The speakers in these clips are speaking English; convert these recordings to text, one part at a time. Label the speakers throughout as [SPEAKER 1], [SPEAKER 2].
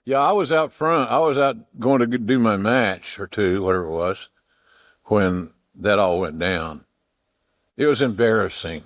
[SPEAKER 1] Yeah, I was out front. I was out going to do my match or two, whatever it was, when that all went down. It was embarrassing.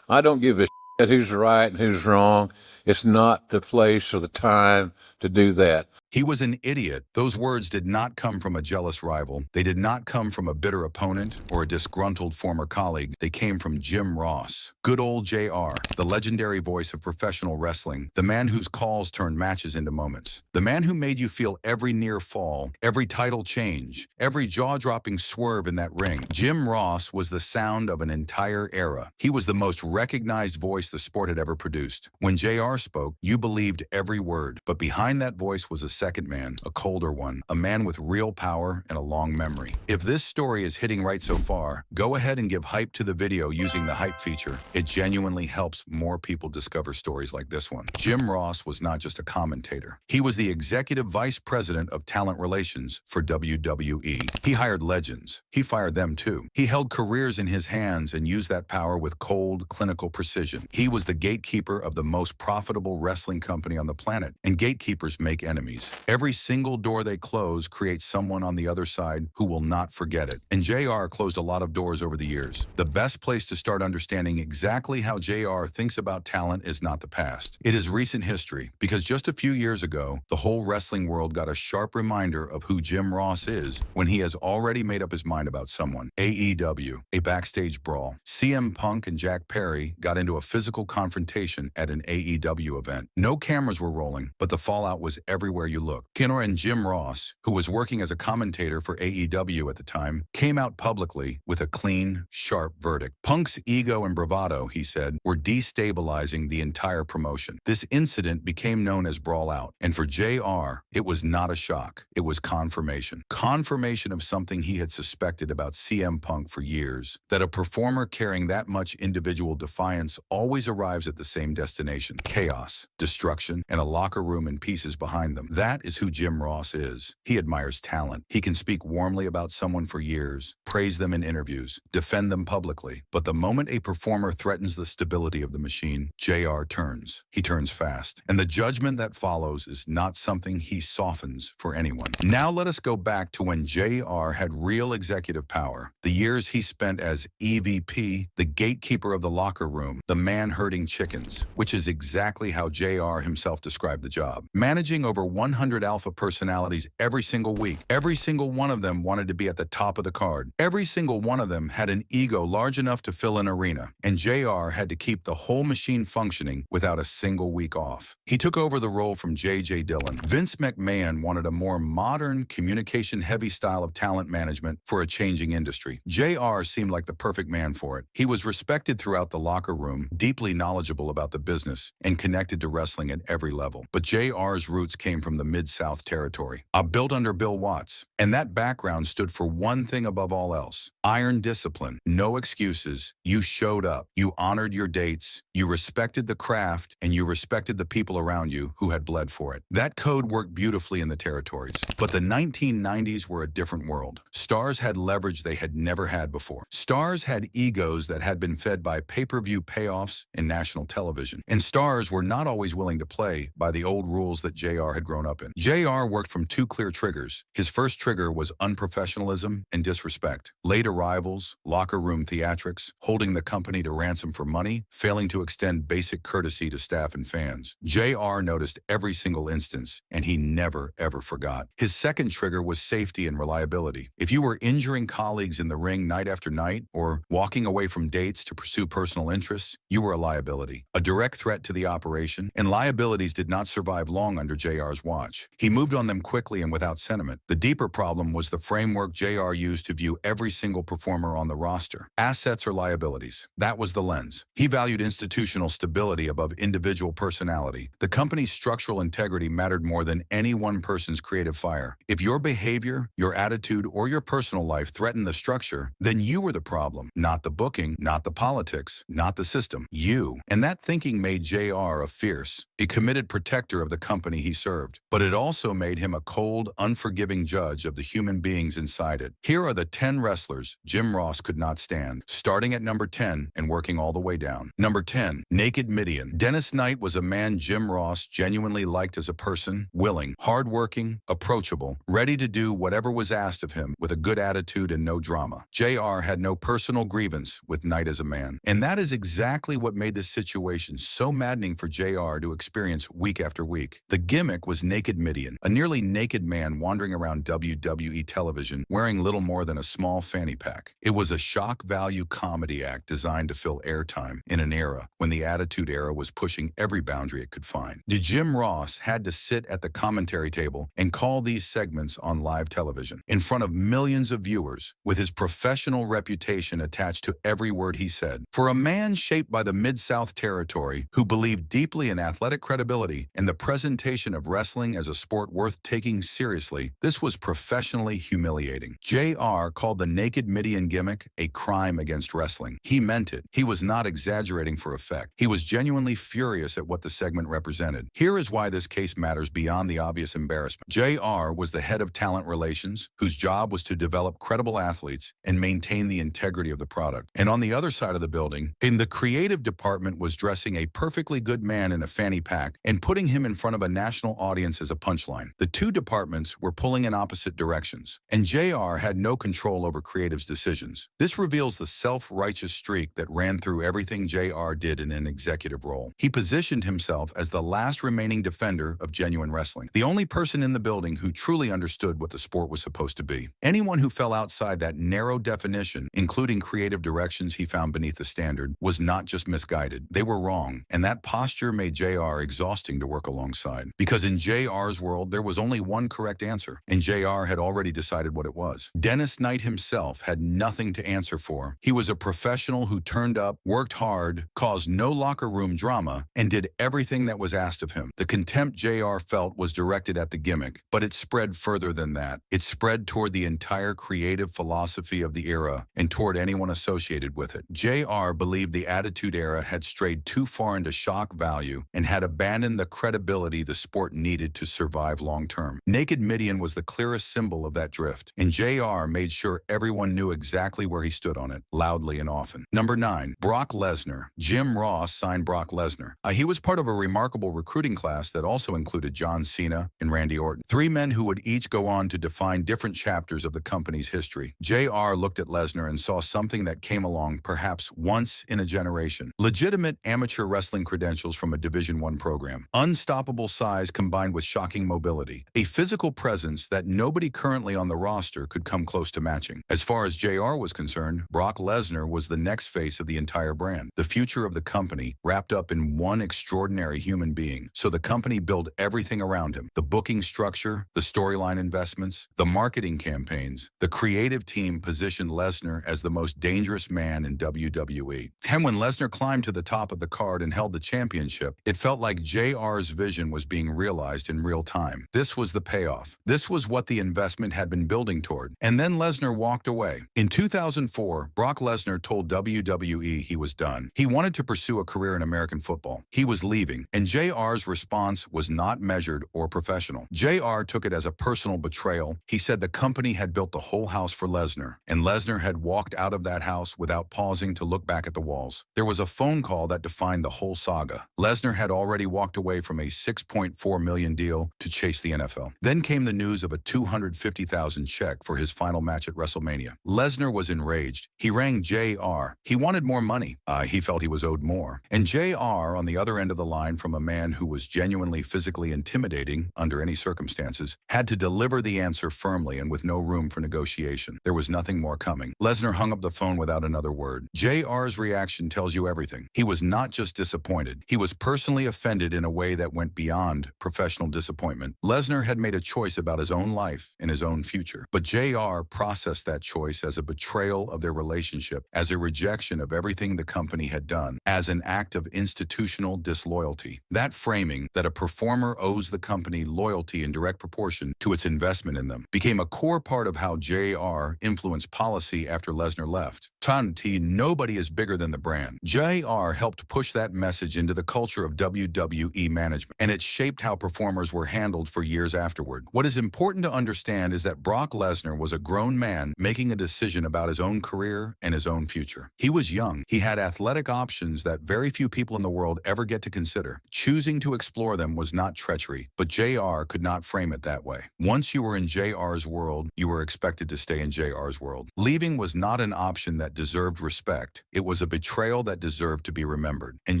[SPEAKER 1] I don't give a shit who's right and who's wrong. It's not the place or the time to do that.
[SPEAKER 2] He was an idiot. Those words did not come from a jealous rival. They did not come from a bitter opponent or a disgruntled former colleague. They came from Jim Ross. Good old JR, the legendary voice of professional wrestling, the man whose calls turned matches into moments, the man who made you feel every near fall, every title change, every jaw-dropping swerve in that ring. Jim Ross was the sound of an entire era. He was the most recognized voice the sport had ever produced. When JR spoke, you believed every word, but behind that voice was a second man, a colder one, a man with real power and a long memory. If this story is hitting right so far, go ahead and give hype to the video using the hype feature. It genuinely helps more people discover stories like this one. Jim Ross was not just a commentator. He was the executive vice president of talent relations for WWE. He hired legends. He fired them too. He held careers in his hands and used that power with cold, clinical precision. He was the gatekeeper of the most profitable wrestling company on the planet, and gatekeepers make enemies. Every single door they close creates someone on the other side who will not forget it. And JR closed a lot of doors over the years. The best place to start understanding exactly how JR thinks about talent is not the past. It is recent history, because just a few years ago, the whole wrestling world got a sharp reminder of who Jim Ross is when he has already made up his mind about someone. AEW, a backstage brawl. CM Punk and Jack Perry got into a physical confrontation at an AEW event. No cameras were rolling, but the fallout was everywhere you looked. Kinner and Jim Ross, who was working as a commentator for AEW at the time, came out publicly with a clean, sharp verdict. Punk's ego and bravado, he said, were destabilizing the entire promotion. This incident became known as Brawl Out, and for JR, it was not a shock. It was confirmation. Confirmation of something he had suspected about CM Punk for years, that a performer carrying that much individual defiance always arrives at the same destination: chaos, destruction, and a locker room in pieces behind them. That is who Jim Ross is. He admires talent. He can speak warmly about someone for years, praise them in interviews, defend them publicly. But the moment a performer threatens the stability of the machine, JR turns. He turns fast. And the judgment that follows is not something he softens for anyone. Now let us go back to when JR had real executive power. The years he spent as EVP, the gatekeeper of the locker room, the man herding chickens, which is exactly how JR himself described the job. Managing over 100 alpha personalities every single week. Every single one of them wanted to be at the top of the card. Every single one of them had an ego large enough to fill an arena. And JR had to keep the whole machine functioning without a single week off. He took over the role from J.J. Dillon. Vince McMahon wanted a more modern, communication-heavy style of talent management for a changing industry. JR seemed like the perfect man for it. He was respected throughout the locker room, deeply knowledgeable about the business, and connected to wrestling at every level. But JR's roots came from the Mid-South territory, built under Bill Watts. And that background stood for one thing above all else: iron discipline. No excuses. You showed up. You honored your dates. You respected the craft, and you respected the people around you who had bled for it. That code worked beautifully in the territories. But the 1990s were a different world. Stars had leverage they had never had before. Stars had egos that had been fed by pay-per-view payoffs and national television. And stars were not always willing to play by the old rules that JR had grown up in. JR worked from two clear triggers. His first trigger was unprofessionalism and disrespect. Late arrivals, locker room theatrics, holding the company to ransom for money, failing to extend basic courtesy to staff and fans. JR noticed every single instance, and he never, ever forgot. His second trigger was safety and reliability. If you were injuring colleagues in the ring night after night, or walking away from dates to pursue personal interests, you were a liability, a direct threat to the operation, and liabilities did not survive long under JR's watch. He moved on them quickly and without sentiment. The deeper problem was the framework JR used to view every single performer on the roster. Assets or liabilities. That was the lens. He valued institutional stability above individual personality. The company's structural integrity mattered more than any one person's creative fire. If your behavior, your attitude, or your personal life threatened the structure, then you were the problem, not the booking, not the politics, not the system. You. And that thinking made JR a fierce, a committed protector of the company he served. but it also made him a cold, unforgiving judge of the human beings inside it. Here are the 10 wrestlers Jim Ross could not stand, starting at number 10 and working all the way down. Number 10, Naked Midian. Dennis Knight was a man Jim Ross genuinely liked as a person, willing, hardworking, approachable, ready to do whatever was asked of him with a good attitude and no drama. JR had no personal grievance with Knight as a man. And that is exactly what made this situation so maddening for JR to experience week after week. The gimmick was Naked Midian, a nearly naked man wandering around WWE television wearing little more than a small fanny pack. It was a shock value comedy act designed to fill airtime in an era when the Attitude Era was pushing every boundary it could find. Jim Ross had to sit at the commentary table and call these segments on live television in front of millions of viewers with his professional reputation attached to every word he said. For a man shaped by the Mid-South territory who believed deeply in athletic credibility and the presentation of wrestling as a sport worth taking seriously, this was professionally humiliating. JR called the Naked Midian gimmick a crime against wrestling. He meant it. He was not exaggerating for effect. He was genuinely furious at what the segment represented. Here is why this case matters beyond the obvious embarrassment. JR was the head of talent relations, whose job was to develop credible athletes and maintain the integrity of the product. And on the other side of the building, in the creative department, was dressing a perfectly good man in a fanny pack and putting him in front of a national audience as a punchline. The two departments were pulling in opposite directions, and JR had no control over creative's decisions. This reveals the self-righteous streak that ran through everything JR did in an executive role. He positioned himself as the last remaining defender of genuine wrestling, the only person in the building who truly understood what the sport was supposed to be. Anyone who fell outside that narrow definition, including creative directions he found beneath the standard, was not just misguided. They were wrong, and that posture made JR exhausting to work alongside. Because in JR's world, there was only one correct answer, and JR had already decided what it was. Dennis Knight himself had nothing to answer for. He was a professional who turned up, worked hard, caused no locker room drama, and did everything that was asked of him. The contempt JR felt was directed at the gimmick, but it spread further than that. It spread toward the entire creative philosophy of the era and toward anyone associated with it. JR believed the Attitude Era had strayed too far into shock value and had abandoned the credibility the sport needed to survive long-term. Naked Midian was the clearest symbol of that drift, and JR made sure everyone knew exactly where he stood on it, loudly and often. Number 9, Brock Lesnar. Jim Ross signed Brock Lesnar. He was part of a remarkable recruiting class that also included John Cena and Randy Orton, three men who would each go on to define different chapters of the company's history. JR looked at Lesnar and saw something that came along perhaps once in a generation. Legitimate amateur wrestling credentials from a Division I program. Unstoppable size combined with shocking mobility. A physical presence that nobody currently on the roster could come close to matching. As far as JR was concerned, Brock Lesnar was the next face of the entire brand. The future of the company wrapped up in one extraordinary human being. So the company built everything around him. The booking structure, the storyline investments, the marketing campaigns. The creative team positioned Lesnar as the most dangerous man in WWE. And when Lesnar climbed to the top of the card and held the championship, it felt like JR's vision was being realized in real time. This was the payoff. This was what the investment had been building toward. And then Lesnar walked away. In 2004, Brock Lesnar told WWE he was done. He wanted to pursue a career in American football. He was leaving, and JR's response was not measured or professional. JR took it as a personal betrayal. He said the company had built the whole house for Lesnar, and Lesnar had walked out of that house without pausing to look back at the walls. There was a phone call that defined the whole saga. Lesnar had already walked away from a $6.4 million deal to chase the NFL. Then came the news of a $250,000 check for his final match at WrestleMania. Lesnar was enraged. He rang JR. He wanted more money. He felt he was owed more. And JR, on the other end of the line from a man who was genuinely physically intimidating under any circumstances, had to deliver the answer firmly and with no room for negotiation. There was nothing more coming. Lesnar hung up the phone without another word. JR's reaction tells you everything. He was not just disappointed. He was personally offended in a way that went beyond professional disappointment. Lesnar had made a choice about his own life and his own future. But JR processed that choice as a betrayal of their relationship, as a rejection of everything the company had done, as an act of institutional disloyalty. That framing, that a performer owes the company loyalty in direct proportion to its investment in them, became a core part of how JR influenced policy after Lesnar left. Tanti, nobody is bigger than the brand. JR helped push that message into the culture of WWE management, and it shaped how performers were handled for years afterward. What is important to understand is that Brock Lesnar was a grown man making a decision about his own career and his own future. He was young. He had athletic options that very few people in the world ever get to consider. Choosing to explore them was not treachery, but JR could not frame it that way. Once you were in JR's world, you were expected to stay in JR's world. Leaving was not an option that deserved respect. It was a betrayal that deserved to be remembered, and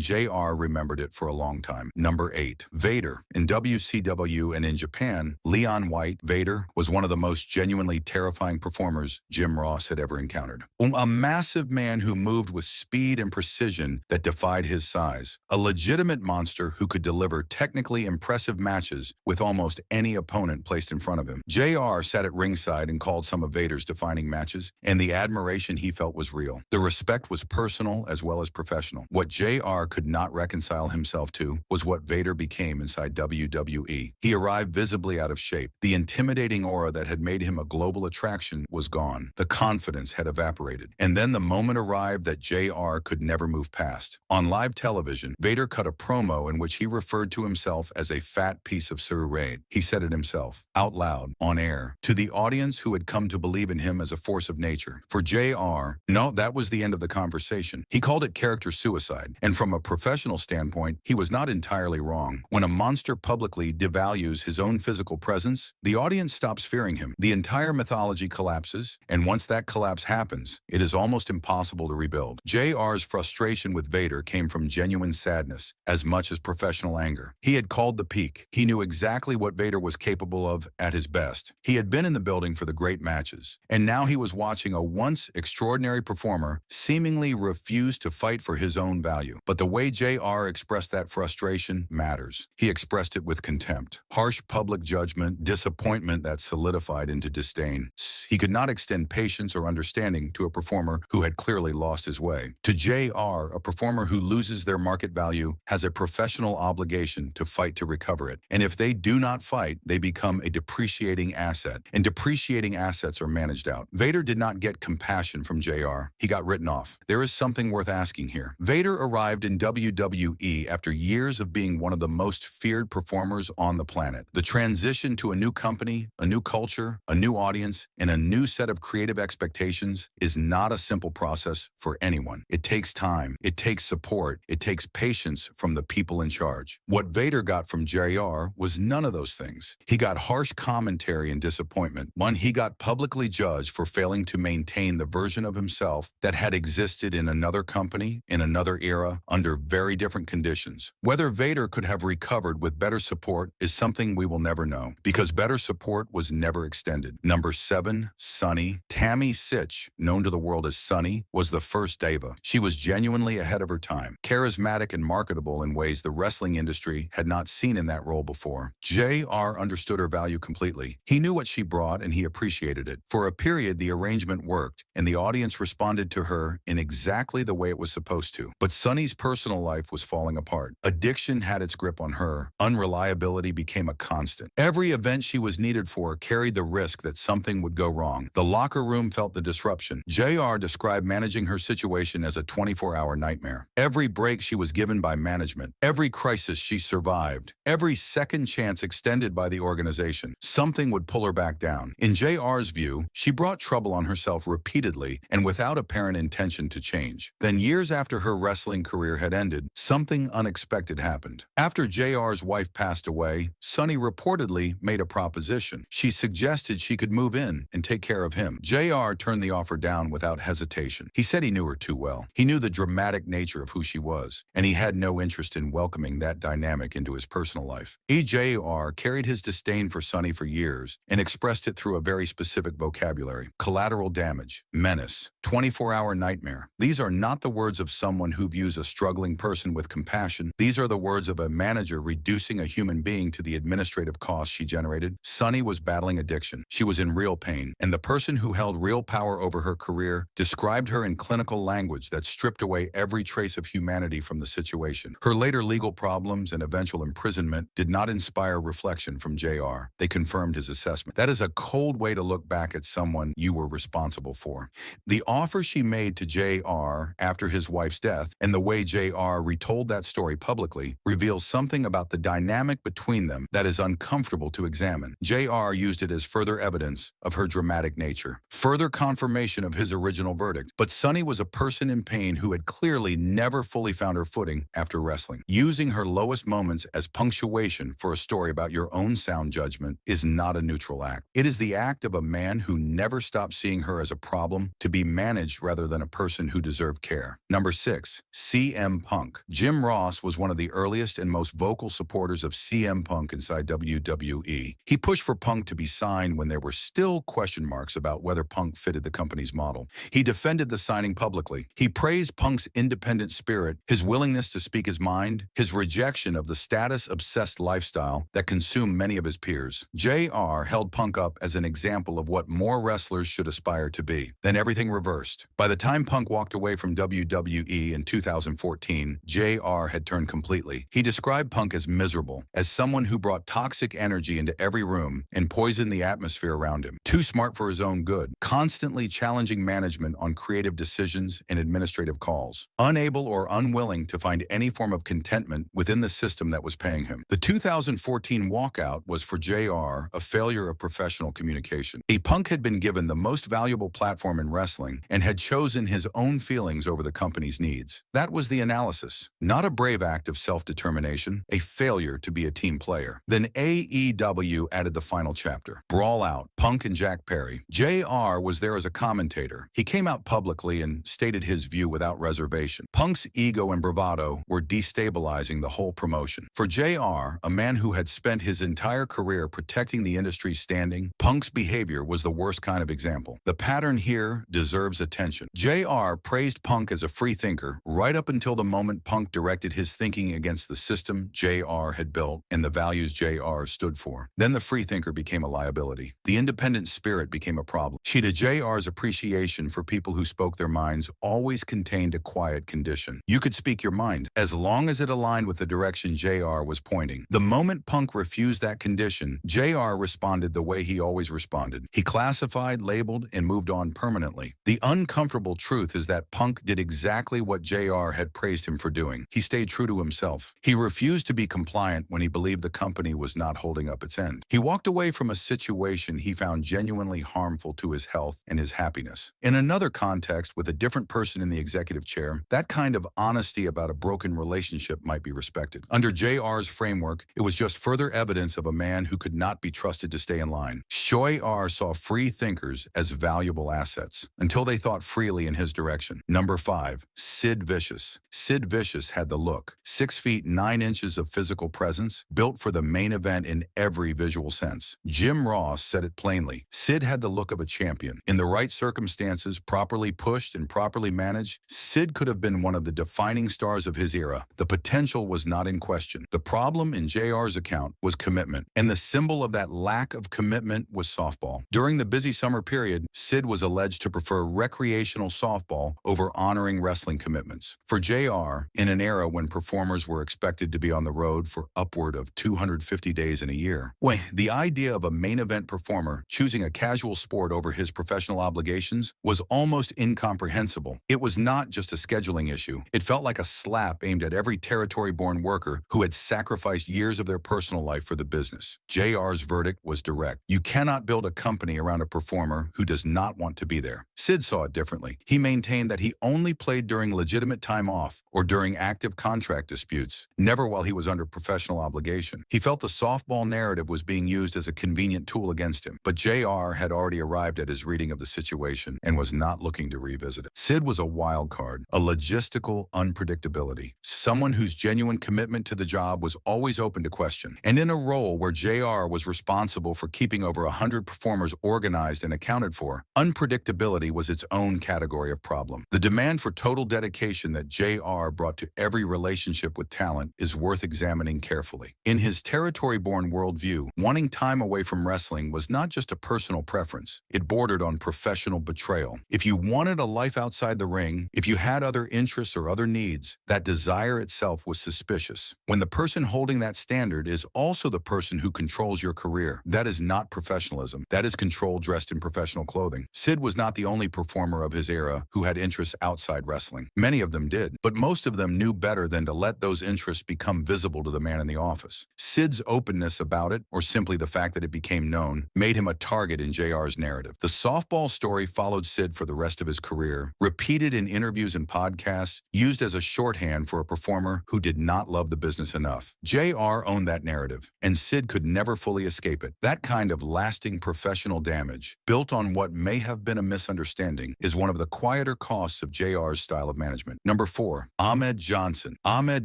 [SPEAKER 2] JR remembered it for a long time. Number 8. Vader. In WCW and in Japan, Leon White, Vader, was one of the most genuinely terrifying performers Jim Ross had ever encountered. A massive man who moved with speed and precision that defied his size. A legitimate monster who could deliver technically impressive matches with almost any opponent placed in front of him. JR sat at ringside and called some of Vader's defining matches, and the admiration he felt was real. The respect was personal as well as professional. What JR could not reconcile himself to was what Vader became inside WWE. He arrived visibly out of shape. The intimidating aura that had made him a global attraction was gone. The confidence had evaporated. And then the moment arrived that JR could never move past. On live television, Vader cut a promo in which he referred to himself as a fat piece of cerebrate. He said it himself, out loud, on air, to the audience who had come to believe in him as a force of nature. For JR, no, that was the end of the conversation. He called it character suicide, and from a professional standpoint, he was not entirely wrong. When a monster publicly devalues his own physical presence, the audience stops fearing him. The entire mythology collapses, and once that collapse happens, it is almost impossible to rebuild. JR's frustration with Vader came from genuine sadness, as much as professional anger. He had called the peak. He knew exactly what Vader was capable of at his best. He had been in the building for the great matches, and now he was watching a once extraordinary performer seemingly refuse to fight for his own value. But the way JR expressed that frustration matters. He expressed it with contempt, harsh public judgment, disappointment that solidified into disdain. He could not extend patience or understanding to a performer who had clearly lost his way. To JR, a performer who loses their market value has a professional obligation to fight to recover it. And if they do not fight, they become a depreciating asset. And depreciating assets are managed out. Vader did not get compassion from JR. He got written off. There is something worth asking here. Vader arrived in WWE after years of being one of the most feared performers on the planet. The transition to a new company, a new culture, a new audience, and a new set of creative expectations is not a simple process for anyone. It takes time. It takes support. It takes patience from the people in charge. What Vader got from JR was none of those things. He got harsh commentary and disappointment. One, he got publicly judged for failing to maintain the version of himself that had existed in another company, in another era, under very different conditions. Whether Vader could have recovered with better support is something we will never know, because better support was never extended. Number 7, Sunny. Tammy Sitch, known to the world as Sunny, was the first diva. She was genuinely ahead of her time, charismatic and marketable in ways the wrestling industry had not seen in that role before. JR understood her value completely. He knew what she brought and he appreciated it. For a period, the arrangement worked, and the audience responded to her in exactly the way it was supposed to. But Sunny's personal life was falling apart. Addiction had its grip on her. Unreliability became a constant. Every event she was needed for carried the risk that something would go wrong. The locker room felt the disruption. JR described managing her situation as a 24-hour nightmare. Every break she was given by management, every crisis she survived, every second chance extended by the organization, something would pull her back down. In JR's view, she brought trouble on herself repeatedly and without apparent intention to change. Then years after her wrestling career had ended, something unexpected happened. After JR's wife passed away, Sunny reportedly made a proposition. She suggested she could move in and take care of him. JR turned the offer down without hesitation. He said he knew her too well. He knew the dramatic nature of who she was, and he had no interest in welcoming that dynamic into his personal life. JR carried his disdain for Sunny for years and expressed it through a very specific vocabulary: collateral damage, menace, 24-hour nightmare. These are not the words of someone who views a struggling person with compassion. These are the words of a manager reducing a human being to the administrative costs she generated. Sunny was battling addiction. She was in real pain, and the person who held real power over her career described her in clinical language that stripped away every trace of humanity from the situation. Her later legal problems and eventual imprisonment did not inspire reflection from JR. They confirmed his assessment. That is a cold way to look back at someone you were responsible for. The offer she made to JR after his wife's death, and the way JR retold that story publicly, reveals something about the dynamic between them that is uncomfortable to examine. JR used it as further evidence of her dramatic nature, further confirmation of his original verdict. But Sunny was a person in pain who had clearly never fully found her footing after wrestling. Using her lowest moments as punctuation for a story about your own sound judgment is not a neutral act. It is the act of a man who never stopped seeing her as a problem to be managed rather than a person who deserved care. Number 6. CM Punk. Jim Ross was one of the earliest and most vocal supporters of CM Punk inside WWE. He pushed for Punk to be signed when there were still question marks about whether Punk fitted the company's model. He defended the signing publicly. He praised Punk's independent spirit, his willingness to speak his mind, his rejection of the status-obsessed lifestyle that consumed many of his peers. JR held Punk up as an example of what more wrestlers should aspire to be. Then everything reversed. By the time Punk walked away from WWE in 2014, JR had turned completely. He described Punk as miserable, as someone who brought toxic energy into every room and poisoned the atmosphere around him. Too smart for his own good, constantly challenging management on creative decisions and administrative calls, unable or unwilling to find any form of contentment within the system that was paying him. The 2014 walkout was for JR a failure of professional communication. Punk had been given the most valuable platform in wrestling and had chosen his own feelings over the company's needs. That was the analysis. Not a brave act of self-determination, a failure to be a team player. Then AEW added the final chapter. Brawl Out, Punk and Jack Perry. JR was there as a commentator. He came out publicly and stated his view without reservation. Punk's ego and bravado were destabilizing the whole promotion. For JR, a man who had spent his entire career protecting the industry's standing, Punk's behavior was the worst kind of example. The pattern here deserves attention. JR praised Punk as a free thinker right up until the moment Punk directed his thinking against the system JR had built and the values JR stood for. Then the free thinker became a liability. The independent spirit became a problem. Cheetah JR's appreciation for people who spoke their minds always contained a quiet condition. You could speak your mind, as long as it aligned with the direction JR was pointing. The moment Punk refused that condition, JR responded the way he always responded. He classified, labeled, and moved on permanently. The uncomfortable truth is that Punk did exactly what JR had praised him for doing. He stayed true to himself. He refused to be compliant when he believed the company was not holding up its end. He walked away from a situation he found genuinely harmful to his health and his happiness. In another context, with a different person in the executive chair, that kind of honesty about a broken relationship might be respected. Under JR's framework, it was just further evidence of a man who could not be trusted to stay in line. JR saw free thinkers as valuable assets until they thought freely in his direction. Number 5. Sid Vicious. Sid Vicious had the look. 6 feet 9 inches of physical presence, built for the main event in every visual sense. Jim Ross said it plainly. Sid had the look of a champion. In the right circumstances, properly pushed and properly managed, Sid could have been one of the defining stars of his era. The potential was not in question. The problem in JR's account was commitment, and the symbol of that lack of commitment was softball. During the busy summer period, Sid was alleged to prefer recreational softball over honoring wrestling commitments. For JR, in an era when performers were expected to be on the road for upward of 250 days in a year, the idea of a main event performer choosing a casual sport over his professional obligations was almost incomprehensible. It was not just a scheduling issue. It felt like a slap aimed at every territory-born worker who had sacrificed years of their personal life for the business. JR's verdict was direct. You cannot build a company around a performer who does not want to be there. Sid saw it differently. He maintained that he only played during legitimate time off or during active contract disputes, never while he was under professional obligation. He felt the softball narrative was being used as a convenient tool against him, but JR had already arrived at his reading of the situation and was not looking to revisit it. Sid was a wild card, a logistical unpredictability, someone whose genuine commitment to the job was always open to question. And in a role where JR was responsible for keeping over 100 performers organized and accounted for, unpredictability was its own category of problem. The demand for total dedication that JR brought to every relationship with talent is worth examining carefully. In his territory-born worldview, wanting time away from wrestling was not just a personal preference. It bordered on professional betrayal. If you wanted a life outside the ring, if you had other interests or other needs, that desire itself was suspicious. When the person holding that standard is also the person who controls your career, that is not professionalism. That is control dressed in professional clothing. Sid was not the only performer of his era who had interests outside wrestling. Many of them did, but most of them knew better than to let those interests become visible to the man in the office. Sid's openness about it, or simply the fact that it became known, made him a target in JR's narrative. The softball story followed Sid for the rest of his career, repeated in interviews and podcasts, used as a shorthand for a performer who did not love the business enough. JR owned that narrative, and Sid could never fully escape it. That kind of lasting professional damage, built on what may have been a misunderstanding, is one of the quieter costs of JR's style of management. Number 4. Ahmed Johnson. Ahmed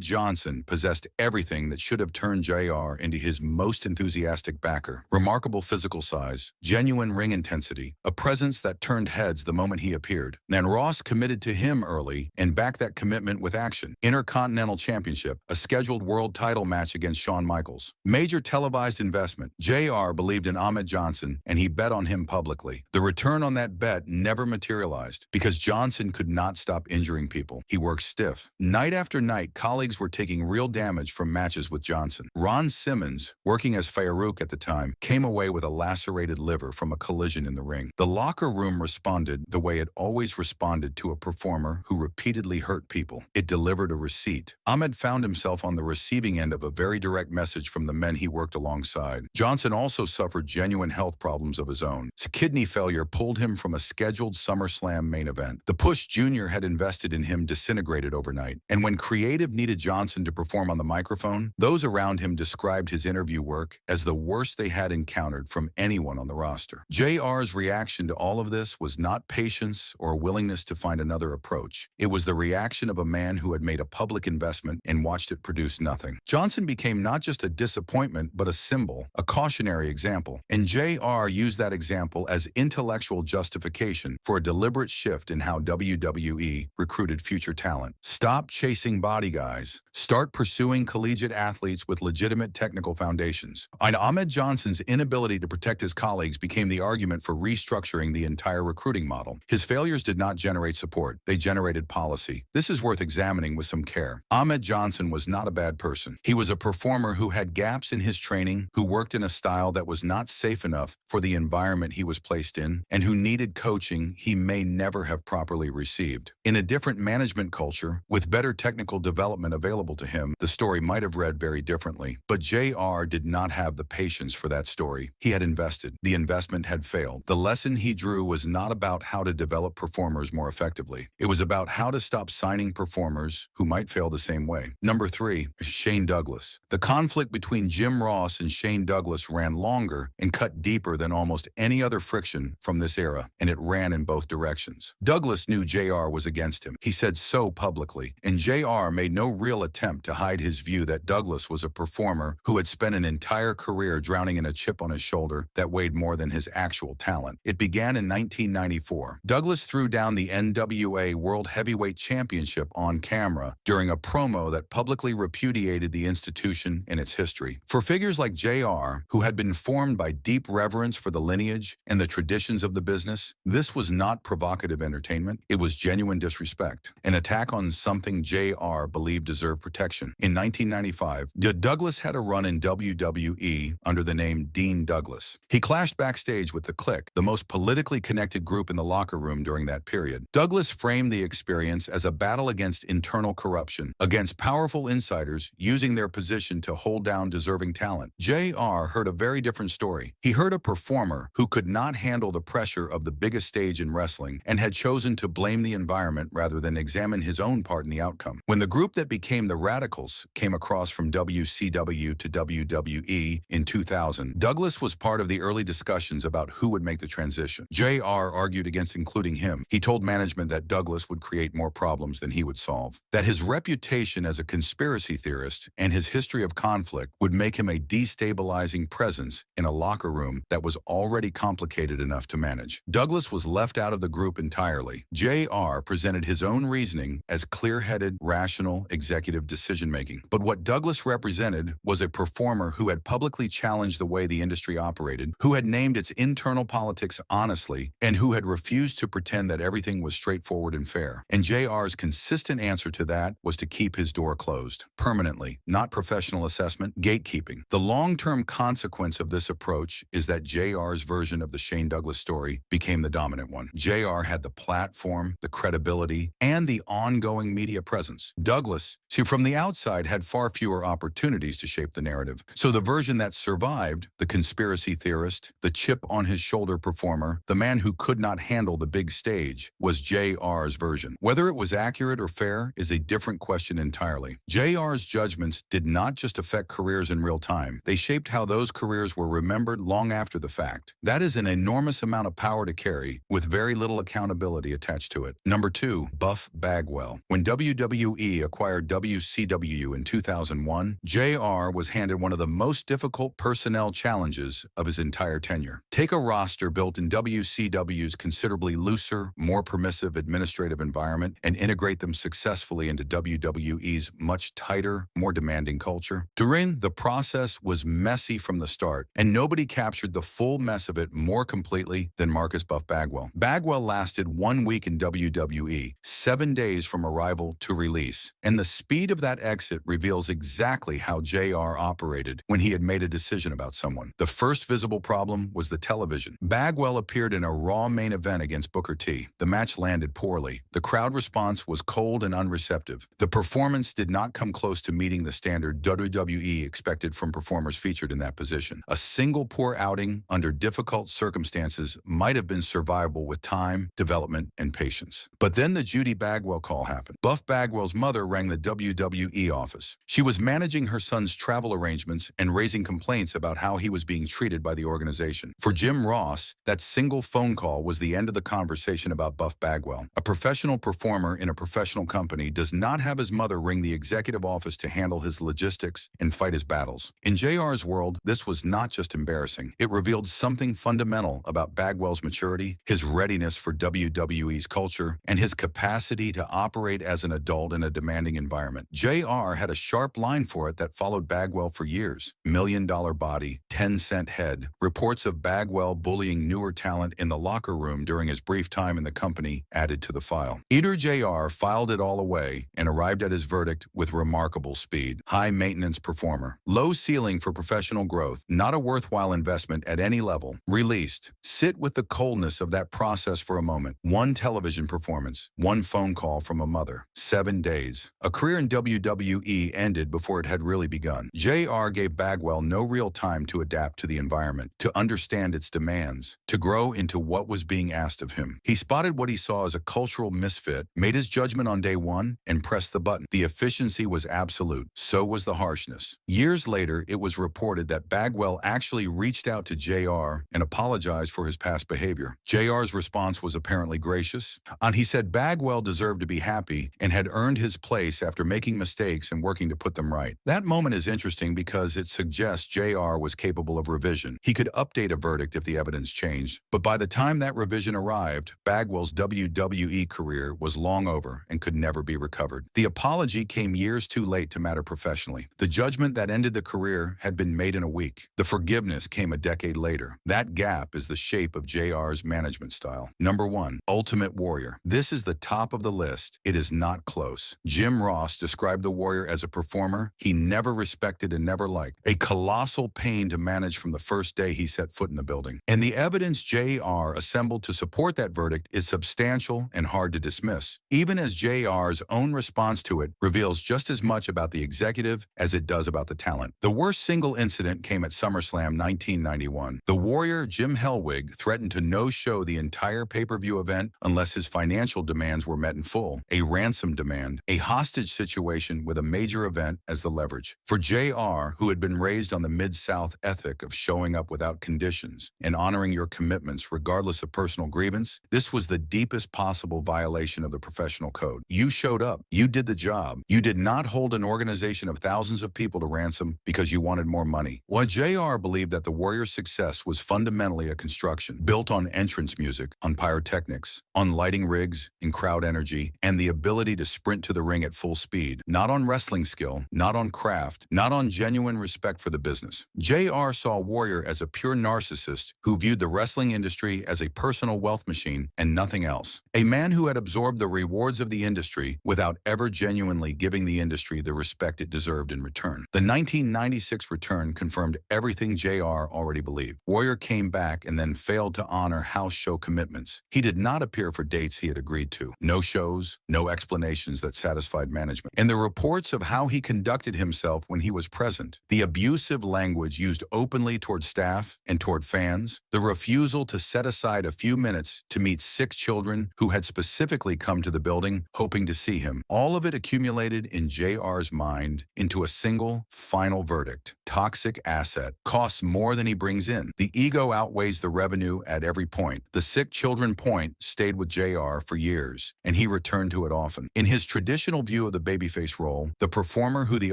[SPEAKER 2] Johnson possessed everything that should have turned JR into his most enthusiastic backer. Remarkable physical size, genuine ring intensity, a presence that turned heads the moment he appeared. And Ross committed to him early and backed that commitment with action. Intercontinental Championship, a scheduled world title match against Shawn Michaels. Major televised investment. JR believed in Ahmed Johnson, and he bet on him publicly. The return on that bet never materialized because Johnson could not stop injuring people. He worked stiff. Night after night, colleagues were taking real damage from matches with Johnson. Ron Simmons, working as Farouk at the time, came away with a lacerated liver from a collision in the ring. The locker room responded the way it always responded to a performer who repeatedly hurt people. It delivered a receipt. Ahmed found himself on the receiving end of a very direct message from the men he worked alongside. Johnson also suffered genuine health problems of his own. His kidney failure pulled him from a scheduled SummerSlam main event. The push Jr. had invested in him disintegrated overnight. And when creative needed Johnson to perform on the microphone, those around him described his interview work as the worst they had encountered from anyone on the roster. JR's reaction to all of this was not patience or a willingness to find another approach. It was the reaction of a man who had made a public investment and watched it produce nothing. Johnson became not just a disappointment, but a symbol, a cautionary example. And JR used that example as intellectual justification for a deliberate shift in how WWE recruited future talent. Stop chasing body guys. Start pursuing collegiate athletes with legitimate technical foundations. And Ahmed Johnson's inability to protect his colleagues became the argument for restructuring the entire recruiting model. His failures did not generate support. They generated policy. This is worth examining with some care. Ahmed Johnson was not a bad person. He was a performer who had gaps in his training, who worked in a style that was not safe enough for the environment he was placed in, and who needed coaching he may never have properly received. In a different management culture, with better technical development available to him, the story might have read very differently. But JR did not have the patience for that story. He had invested. The investment had failed. The lesson he drew was not about how to develop performers more effectively. It was about how to stop signing performers who might fail the same way. Number 3, Shane Douglas. The conflict between Jim Ross and Shane Douglas ran longer and cut deeper than almost any other friction from this era, and it ran in both directions. Douglas knew JR was against him. He said so publicly, and JR made no real attempt to hide his view that Douglas was a performer who had spent an entire career drowning in a chip on his shoulder that weighed more than his actual talent. It began in 1994. Douglas threw down the NWA World Heavyweight Championship on camera during a promo that publicly repudiated the institution and its history. For figures like JR, who had been formed by deep reverence for the lineage and the traditions of the business, this was not provocative entertainment. It was genuine disrespect, an attack on something JR believed deserved protection. In 1995, Douglas had a run in WWE under the name Dean Douglas. He clashed backstage with the Clique, the most politically connected group in the locker room during that period. Douglas framed the experience as a battle against internal corruption, against powerful insiders using their position to hold down deserving talent. JR heard a very different story. He heard a performer who could not handle the pressure of the biggest stage in wrestling and had chosen to blame the environment rather than examine his own part in the outcome. When the group that became the Radicals came across from WCW to WWE in 2000, Douglas was part of the early discussions about who would make the transition. JR argued against including him. He told management that Douglas would create more problems than he would solve, that his reputation as a conspiracy theorist and his history of conflict would make him a destabilizing presence in a locker room that was already complicated enough to manage. Douglas was left out of the group entirely. JR presented his own reasoning as clear-headed, rational, executive decision-making. But what Douglas represented was a performer who had publicly challenged the way the industry operated, who had named its internal politics honestly, and who had refused to pretend that everything was straightforward and fair. And JR's consistent answer to that was to keep his door closed, permanently, not professional assessment, gatekeeping. The long-term consequence of this approach is that JR's version of the Shane Douglas story became the dominant one. everyone. JR had the platform, the credibility, and the ongoing media presence. Douglas, see, from the outside, had far fewer opportunities to shape the narrative. So the version that survived, the conspiracy theorist, the chip-on-his-shoulder performer, the man who could not handle the big stage, was JR's version. Whether it was accurate or fair is a different question entirely. JR's judgments did not just affect careers in real time. They shaped how those careers were remembered long after the fact. That is an enormous amount of power to carry, with very little accountability attached to it. Number 2, Buff Bagwell. When WWE acquired WCW in 2001, JR was handed one of the most difficult personnel challenges of his entire tenure. Take a roster built in WCW's considerably looser, more permissive administrative environment and integrate them successfully into WWE's much tighter, more demanding culture. During the process was messy from the start, and nobody captured the full mess of it more completely than Marcus Buff Bagwell. Bagwell lasted 1 week in WWE, 7 days from arrival to release, and the speed of that exit reveals exactly how JR operated when he had made a decision about someone. The first visible problem was the television. Bagwell appeared in a Raw main event against Booker T. The match landed poorly. The crowd response was cold and unreceptive. The performance did not come close to meeting the standard WWE expected from performers featured in that position. A single poor outing under difficult circumstances might have been survivable with time, development, and patience. But then the Judy Bagwell call happened. Buff Bagwell's mother rang the WWE office. She was managing her son's travel arrangements and raising complaints about how he was being treated by the organization. For Jim Ross, that single phone call was the end of the conversation about Buff Bagwell. A professional performer in a professional company does not have his mother ring the executive office to handle his logistics and fight his battles. In JR's world, this was not just embarrassing. It revealed something fundamental about Bagwell's maturity, his readiness for WWE's culture, and his capacity to operate as an adult in a demanding environment. JR had a sharp line for it that followed Bagwell for years. $1-million body, 10-cent head. Reports of Bagwell bullying newer talent in the locker room during his brief time in the company added to the file. Eater JR filed it all away and arrived at his verdict with remarkable speed. High-maintenance performer. Low ceiling for professional growth. Not a worthwhile investment at any level. Released. Sit with the coldness of that process for a moment. 1 television performance. 1 phone call from a mother. 7 days. A career in WWE ended before it had really begun. JR gave Bagwell no real time to adapt to the environment, to understand its demands, to grow into what was being asked of him. He spotted what he saw as a cultural misfit, made his judgment on day 1, and pressed the button. The efficiency was absolute. So was the harshness. Years later, it was reported that Bagwell actually reached out to JR and apologized for his past behavior. JR's response was apparently gracious, and he said Bagwell deserved to be happy and had earned his place after making mistakes and working to put them right. That moment is interesting because it suggests JR was capable of revision. He could update a verdict if the evidence changed, but by the time that revision arrived, Bagwell's WWE career was long over and could never be recovered. The apology came years too late to matter professionally. The judgment that ended the career had been made in a week. The forgiveness came a decade later. That gap is the shape of JR's management style. Number 1, Ultimate Warrior. This is the top of the list. It is not close. Jim Ross described the Warrior as a performer he never respected and never liked. A colossal pain to manage from the first day he set foot in the building. And the evidence JR assembled to support that verdict is substantial and hard to dismiss, even as JR's own response to it reveals just as much about the executive as it does about the talent. The worst single incident came at SummerSlam 1991. The Warrior, Jim Hellwig, threatened to no-show the entire pay-per-view event unless his financial demands were met in full. A ransom demand, a hostage situation with a major event as the leverage. For JR, who had been raised on the Mid-South ethic of showing up without conditions and honoring your commitments regardless of personal grievance, this was the deepest possible violation of the professional code. You showed up. You did the job. You did not hold an organization of thousands of people to ransom because you wanted more money. While JR believed that the Warrior's success was fundamentally a construction built on entrance music, on pyrotechnics, on lighting rigs, and crowd energy, and the ability to sprint to the ring at full speed, not on wrestling skill, not on craft, not on genuine respect for the business. JR saw Warrior as a pure narcissist who viewed the wrestling industry as a personal wealth machine and nothing else. A man who had absorbed the rewards of the industry without ever genuinely giving the industry the respect it deserved in return. The 1996 return confirmed everything JR already believed. Warrior came back and then failed to honor house show commitments commitments. He did not appear for dates he had agreed to. No shows, no explanations that satisfied management. And the reports of how he conducted himself when he was present, the abusive language used openly toward staff and toward fans, the refusal to set aside a few minutes to meet sick children who had specifically come to the building hoping to see him, all of it accumulated in JR's mind into a single, final verdict. Toxic asset. Costs more than he brings in. The ego outweighs the revenue at every point. The sick children point stayed with JR for years, and he returned to it often. In his traditional view of the babyface role, the performer who the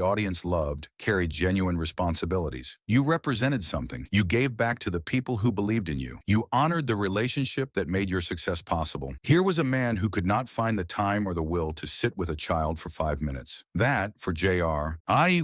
[SPEAKER 2] audience loved carried genuine responsibilities. You represented something. You gave back to the people who believed in you. You honored the relationship that made your success possible. Here was a man who could not find the time or the will to sit with a child for 5 minutes. That, for JR,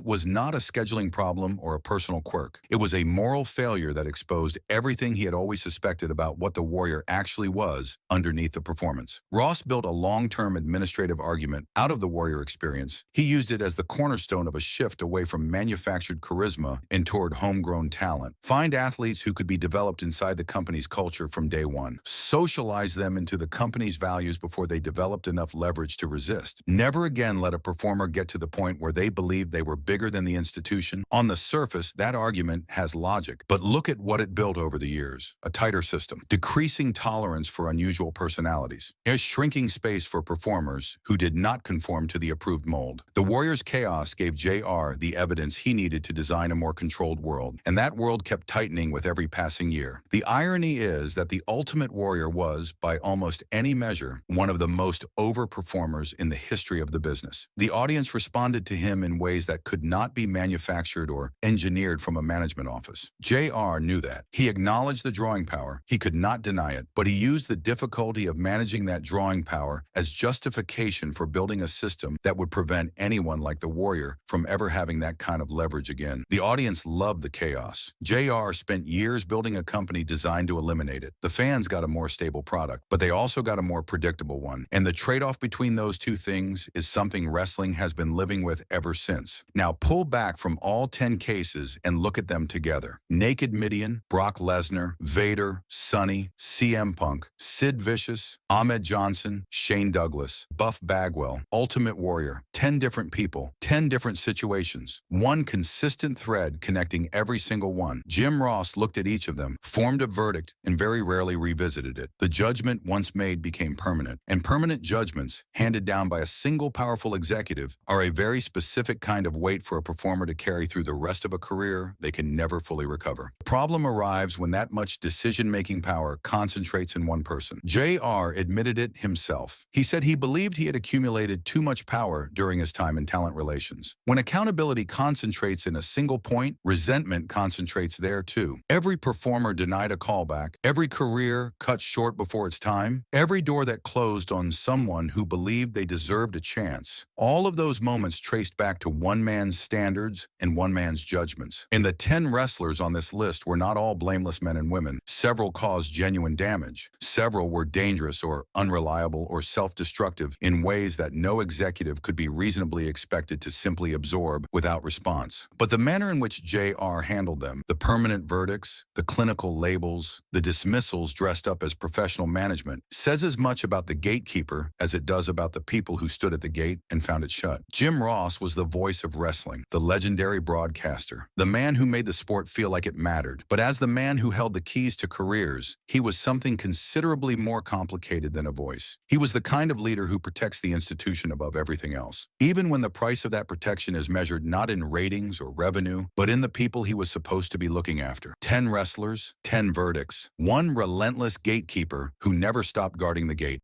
[SPEAKER 2] was not a scheduling problem or a personal quirk. It was a moral failure that exposed everything he had always suspected about what the Warrior actually was underneath the performance. Ross built a long-term administrative argument out of the Warrior experience. He used it as the cornerstone of a shift away from manufactured charisma and toward homegrown talent. Find athletes who could be developed inside the company's culture from day one. Socialize them into the company's values before they developed enough leverage to resist. Never again let a performer get to the point where they believed they were bigger than the institution. On the surface, that argument has logic, but look at what it built over the years. A tighter system, decreasing tolerance for unusual personalities, a shrinking space for performers who did not conform to the approved mold. The Warriors' chaos gave JR the evidence he needed to design a more controlled world, and that world kept tightening with every passing year. The irony is that the Ultimate Warrior was, by almost any measure, one of the most overperformers in the history of the business. The audience responded to him in ways that could not be manufactured or engineered from a management office. JR knew that. He acknowledged the drawing power. He could not deny it, but he used the difficulty of managing that drawing power as justification for building a system that would prevent anyone like the Warrior from ever having that kind of leverage again. The audience loved the chaos. JR spent years building a company designed to eliminate it. The fans got a more stable product, but they also got a more predictable one. And the trade-off between those two things is something wrestling has been living with ever since. Now pull back from all 10 cases and look at them together. Naked Midian, Brock Lesnar, Vader, Sonny, CM Punk, Sid Vicious, Ahmed Johnson, Shane Douglas, Buff Bagwell, Ultimate Warrior. 10 different people, 10 different situations. One consistent thread connecting every single one. Jim Ross looked at each of them, formed a verdict, and very rarely revisited it. The judgment once made became permanent, and permanent judgments, handed down by a single powerful executive, are a very specific kind of weight for a performer to carry through the rest of a career they can never fully recover. The problem arrives when that much decision-making power concentrates in one person. JR admitted it himself. He said he believed he had accumulated too much power during his time in talent relations. When accountability concentrates in a single point, resentment concentrates there too. Every performer denied a callback, every career cut short before its time, every door that closed on someone who believed they deserved a chance. All of those moments traced back to one man's standards and one man's judgments. And the 10 wrestlers on this list were not all blameless men and women. Several caused genuine damage. Several were dangerous or unreliable or self-destructive in ways that no executive could be reasonably expected to simply absorb without response. But the manner in which JR handled them, the permanent verdicts, the clinical labels, the dismissals dressed up as professional management, says as much about the gatekeeper as it does about the people who stood at the gate and found it shut. Jim Ross was the voice of wrestling, the legendary broadcaster, the man who made the sport feel like it mattered. But as the man who held the keys to careers, he was something considerably more complicated than a voice. He was the kind of leader who protects the institution above everything else, even when the price of that protection is measured not in ratings or revenue, but in the people he was supposed to be looking after. 10 wrestlers, 10 verdicts, one relentless gatekeeper who never stopped guarding the gate.